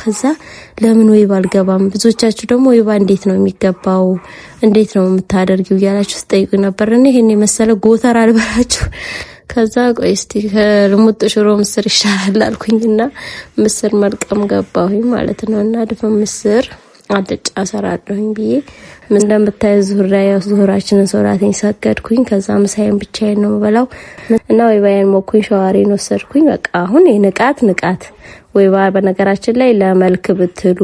ከዛ ለምን ወይባ አልገባም ብዙዎቻችሁ ደግሞ ወይባ እንዴት ነው የሚገባው እንዴት ነው የምታደርጊው ያላችሁ ስጠይቁ ነበር እኔ ይሄን መሰለ ጎተራ አልበላችሁ ከዛ ቆይ እስቲ ከልሙጥ ሽሮ ምስር ይሻላል አልኩኝና ምስር መልቀም ገባሁኝ ማለት ነውና ድፍን ምስር አልጫ ሰራለሁኝ ብዬ ምን እንደምታዩ ዙራችንን ሶራቴን ሰገድኩኝ ከዛ ምሳዬን ብቻዬን ነው በላው እና ወይባዬን ሞኩኝ ሸዋሬን ወሰድኩኝ በቃ አሁን ንቃት ወይባ በነገራችን ላይ ለመልክ ብትሉ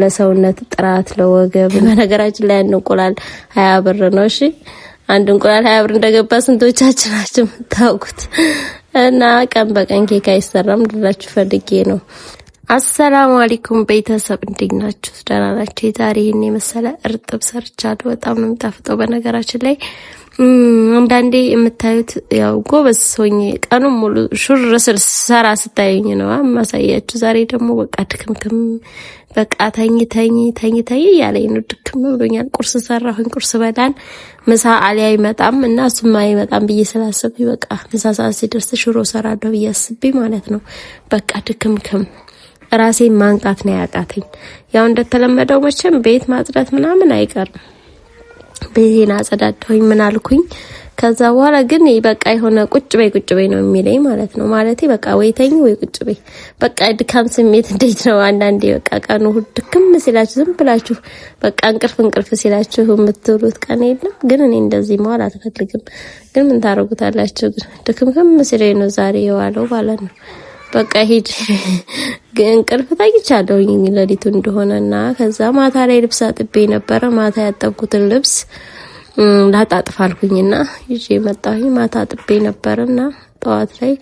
ለሰውነት ጥራት ለወገብ በነገራችን ላይ እንቁላል 20 ብር ነው እሺ አንድ እንቁላል 20 ብር እንደገባ ስንቶቻችን ናችሁ ታውቁት እና ቀን በቀን ኬክ አይሰራም ልላችሁ ፈልጌ ነው አሰላሙ አለይኩም ቤተሰብ እንዴት ናችሁ ደህና ናችሁ ዛሬ ይሄን የመሰለ እርጥብ ሰርቻለሁ በጣም ነው የሚጣፍጠው በነገራችን ላይ አንዳንዴ የምታዩት ያው ጎበዝ ሆኜ ቀኑን ሙሉ ሹር ሰራ ስታዩኝ ነው ማሳያችሁ ዛሬ ደግሞ በቃ ድክምክም በቃ ተኝ ያለኝ ነው ድክም ብሎኛል ቁርስ ሰራሁኝ ቁርስ በላን ምሳ አሊ አይመጣም እና እሱም አይመጣም ብዬ ስላሰብኩ በቃ ምሳ ሰዓት ሲደርስ ሽሮ ሰራለሁ ብዬ አስቤ ማለት ነው በቃ ድክምክም ራሴ ማንቃት ነው ያቃተኝ ያው እንደተለመደው መቼም ቤት ማጽዳት ምናምን አይቀርም ቤቴን አጸዳዳሁኝ ምን አልኩኝ ከዛ በኋላ ግን በቃ የሆነ ቁጭ በይ ነው የሚለኝ ማለት ነው ማለቴ በቃ ወይ ተኝ ወይ ቁጭ በይ በቃ ድካም ስሜት እንዴት ነው አንዳንዴ በቃ ቀኑ ድክም ሲላችሁ ዝም ብላችሁ በቃ እንቅልፍ ሲላችሁ የምትሉት ቀን የለም ግን እኔ እንደዚህ መዋል አልፈልግም ግን ምን ታረጉታላችሁ ድክምክም ሲለኝ ነው ዛሬ የዋለው ማለት ነው በቃ ሂድ እንቅልፍ ታይቻለሁኝ ለሊቱ እንደሆነና ከዛ ማታ ላይ ልብስ አጥቤ ነበር ማታ ያጠብኩትን ልብስ ላጣጥፋልኩኝና ይዤ መጣሁኝ ማታ አጥቤ ነበርና ጠዋት ላይ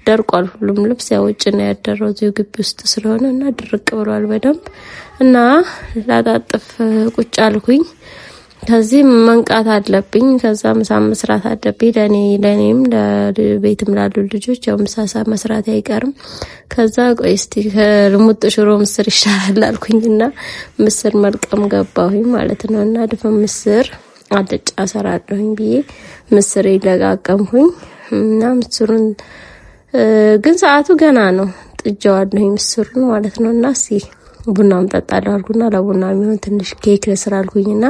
ደርቋል ሁሉም ልብስ ያው ውጭ ነው ያደረው እዚሁ ግቢ ውስጥ ስለሆነና ድርቅ ብሏል በደንብ እና ላጣጥፍ ቁጭ አልኩኝ ከዚህ መንቃት አለብኝ ከዛ ምሳ መስራት አለብኝ ለኔም ለቤትም ላሉ ልጆች ያው ምሳሳ መስራት አይቀርም ከዛ ቆይ እስቲ ከልሙጥ ሽሮ ምስር ይሻላል አልኩኝና ምስር መልቀም ገባሁኝ ማለት ነውና ድፍን ምስር አልጫ ሰራለሁኝ ብዬ ምስር ይለቃቀምኩኝ እና ምስሩን ግን ሰዓቱ ገና ነው ጥጃዋለሁኝ ምስሩን ማለት ነውና ቡናም ጠጣለሁ አልኩና ለቡና የሚሆን ትንሽ ኬክ ለስራልኩኝና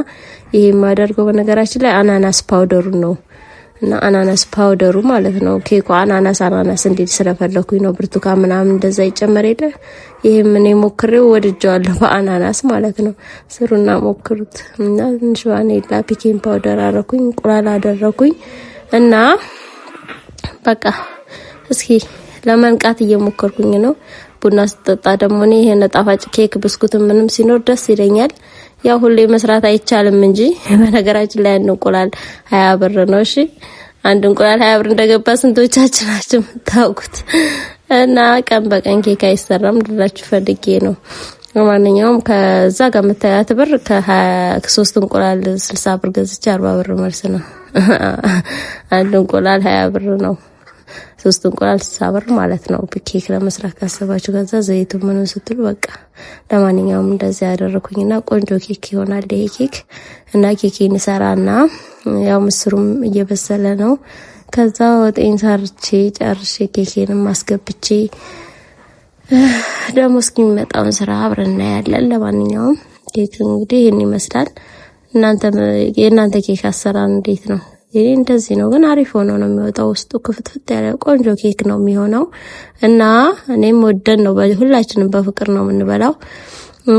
ይሄ ማደርገው በነገራችን ላይ አናናስ ፓውደሩ ነው እና አናናስ ፓውደሩ ማለት ነው ኬኩ አናናስ እንዴት ስለፈለኩኝ ነው ብርቱካን ምናምን እንደዛ ይጨመር የለ ይሄ ምን ሞክሬው ወድጃለሁ በአናናስ ማለት ነው ስሩና ሞክሩት እና ትንሽ ዋኔላ ፒኪንግ ፓውደር አረኩኝ እንቁላል አደረኩኝ እና በቃ እስኪ ለመንቃት እየሞከርኩኝ ነው ቡና ስጠጣ ደግሞ እኔ ይሄ ጣፋጭ ኬክ ብስኩት ምንም ሲኖር ደስ ይለኛል ያው ሁሌ መስራት አይቻልም እንጂ በነገራችን ላይ እንቁላል 20 ብር ነው እሺ አንድ እንቁላል 20 ብር እንደገባ ስንቶቻችን ናችሁ ታውቁት እና ቀን በቀን ኬክ አይሰራም ልላችሁ ፈልጌ ነው ለማንኛውም ከዛ ጋር መታያት ብር ከ3 እንቁላል 60 ብር ገዝቼ 40 ብር መልስ ነው አንድ እንቁላል 20 ብር ነው 3 እንቁላል 60 ብር ማለት ነው ኬክ ለመስራት ካሰባችሁ ከዛ ዘይቱ ምኑን ስትሉ በቃ ለማንኛውም እንደዚህ ያደረኩኝና ቆንጆ ኬክ ይሆናል ይሄ ኬክ እና ኬኬን ሰራና ያው ምስሩም እየበሰለ ነው ከዛ ወጤን ሰርቼ ጨርሼ ኬኬንም አስገብቼ ደግሞ እስኪመጣው ስራ አብረና ያለን ለማንኛውም ኬክ እንግዲህ ይሄን ይመስላል የእናንተ ኬክ አሰራር እንዴት ነው ይሄ እንደዚህ ነው ግን አሪፍ ሆኖ ነው የሚወጣው ውስጡ ክፍትፍት ያለ ቆንጆ ኬክ ነው የሚሆነው እና እኔም ወደን ነው ሁላችንም በፍቅር ነው የምንበላው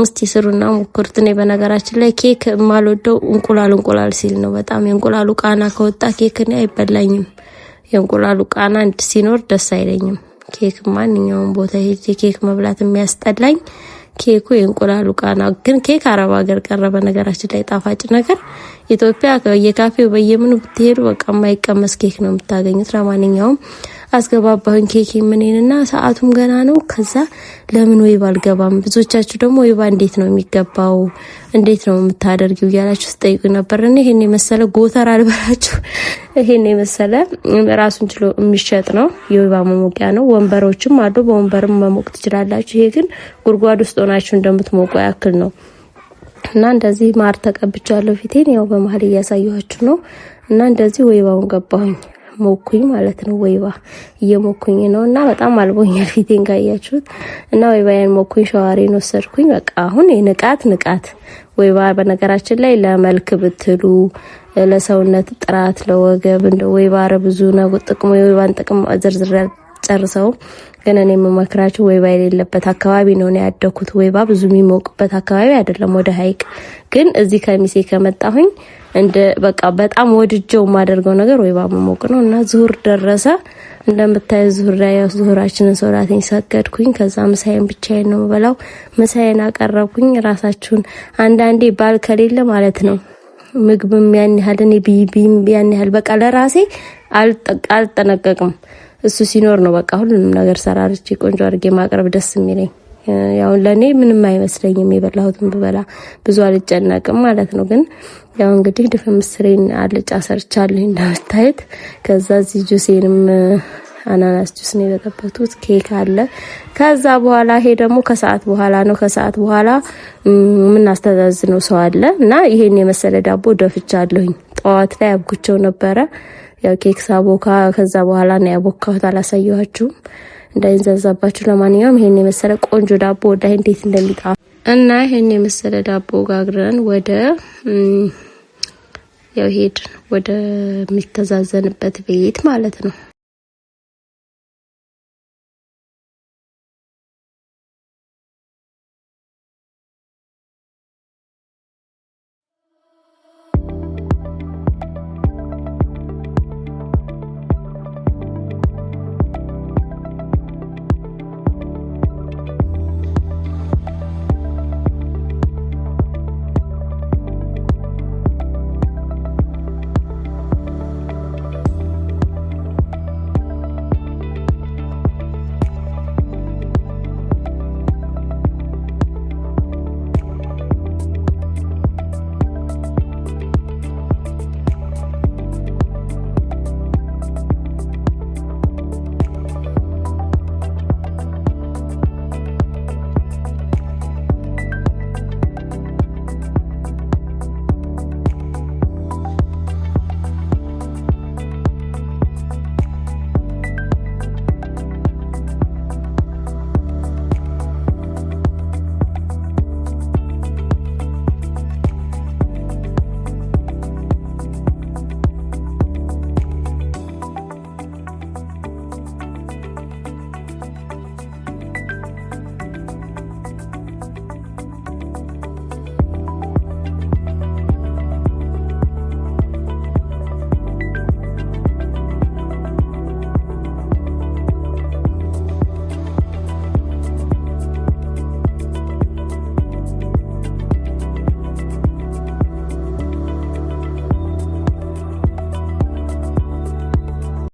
እስቲ ስሩና ሞክሩት እኔ በነገራችን ላይ ኬክ ማልወደው እንቁላል ሲል ነው በጣም የእንቁላሉ ቃና ከወጣ ኬክ እኔ አይበላኝም የእንቁላሉ ቃና ሲኖር ደስ አይለኝም ኬክ ማንኛውም ቦታ ሄጄ ኬክ መብላት የሚያስጠላኝ ኬኩ የእንቁላሉ ቃና ግን ኬክ አረብ ሀገር ቀረበ ነገራችን ላይ ጣፋጭ ነገር ኢትዮጵያ በየካፌው በየምኑ ብትሄዱ በቃ ማይቀመስ ኬክ ነው የምታገኙት ለማንኛውም አስገባባሁኝ ኬክ ምንና ሰዓቱም ገና ነው ከዛ ለምን ወይባ አልገባም ብዙዎቻችሁ ደግሞ ወይባ እንዴት ነው የሚገባው እንዴት ነው የምታደርጊው ያላችሁ ስጠይቁ ነበር እኔ ይሄን የመሰለ ጎተራ አልበላችሁ ይሄን የመሰለ ራሱን ችሎ የሚሸጥ ነው የወይባ መሞቂያ ነው ወንበሮችም አሉ በወንበርም መሞቅ ትችላላችሁ ይሄ ግን ጉርጓድ ውስጥ ሆናችሁ እንደምትሞቁ ያክል ነው እና እንደዚህ ማር ተቀብቻለሁ ፊቴን ያው በመሃል ያሳያችሁ ነው እና እንደዚህ ወይባውን ገባሁኝ ሞኩኝ ማለት ነው። ወይባ እየሞኩኝ ነውና በጣም አልቦኛል ፊቴን ካያችሁት። እና ወይባዬን ሞኩኝ፣ ሻወሬን ወሰድኩኝ። በቃ አሁን ንቃት ወይባ በነገራችን ላይ ለመልክ ብትሉ ለሰውነት ጥራት ለወገብ እንደ ወይባ ብዙ ነው ጥቅሙ። የወይባን ጥቅም ዝርዝር ጨርሰው ግን እኔ የምመክራችሁ ወይባ የሌለበት አካባቢ ነው ያደኩት። ወይባ ብዙ የሚሞቅበት አካባቢ አይደለም፣ ወደ ሀይቅ ግን እዚህ ከሚሴ ከመጣሁኝ እንደ በቃ በጣም ወድጀው ማደርገው ነገር ወይባ መሞቅ ነው። እና ዙሁር ደረሰ። እንደምታዩ ዙሁር ላይ ዙሁራችንን ሶላቴን ሰገድኩኝ። ከዛ ምሳዬን ብቻዬን ነው የምበላው። ምሳዬን አቀረብኩኝ። ራሳችሁን አንዳንዴ ባል ከሌለ ማለት ነው ምግብም ያን ያህል እኔ ቢቢም ያን ያህል በቃ ለራሴ አልጠነቀቅም። እሱ ሲኖር ነው በቃ ሁሉንም ነገር ሰራርቼ ቆንጆ አድርጌ ማቅረብ ደስ የሚለኝ። ያው ለኔ ምንም አይመስለኝም የበላሁትን ብበላ ብዙ አልጨነቅም ማለት ነው። ግን ያው እንግዲህ ድፍን ምስሬን አልጫ ሰርቻለሁ እንደምታዩት። ከዛ እዚህ ጁሴንም አናናስ ጁስ ነው የበጠበጡት፣ ኬክ አለ። ከዛ በኋላ ይሄ ደግሞ ከሰዓት በኋላ ነው። ከሰዓት በኋላ ምን አስተዛዝነው ሰው አለ እና ይሄን የመሰለ ዳቦ ደፍቻለሁኝ። ጠዋት ላይ አብኩቸው ነበረ ያው ኬክ ሳቦካ ከዛ በኋላ ነው ያቦካሁት፣ አላሳየኋችሁም እንዳይንዛዛባችሁ። ለማንኛውም ይሄን የመሰለ ቆንጆ ዳቦ ወዳይ እንዴት እንደሚጣፍ እና ይሄን የመሰለ ዳቦ ጋግረን ወደ ያው ሄድ ወደ የሚተዛዘንበት ቤት ማለት ነው።